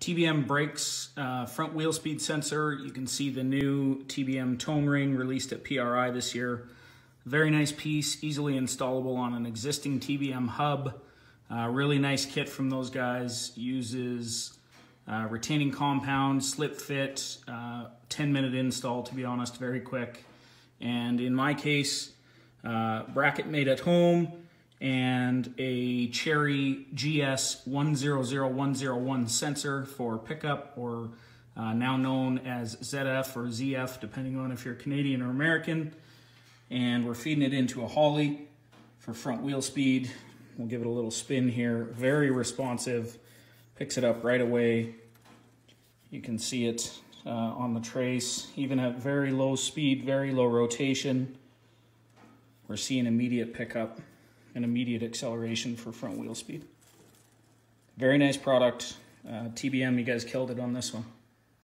TBM brakes, front wheel speed sensor. You can see the new TBM tone ring released at PRI this year. Very nice piece, easily installable on an existing TBM hub. Really nice kit from those guys. Uses retaining compound, slip fit, 10-minute install, to be honest, very quick. And in my case, bracket made at home and a Cherry GS 100101 sensor for pickup, or now known as ZF or ZF, depending on if you're Canadian or American. And we're feeding it into a Holley for front wheel speed. We'll give it a little spin here. Very responsive, picks it up right away. You can see it on the trace, even at very low speed, very low rotation. We're seeing immediate pickup and immediate acceleration for front wheel speed. Very nice product. TBM, you guys killed it on this one.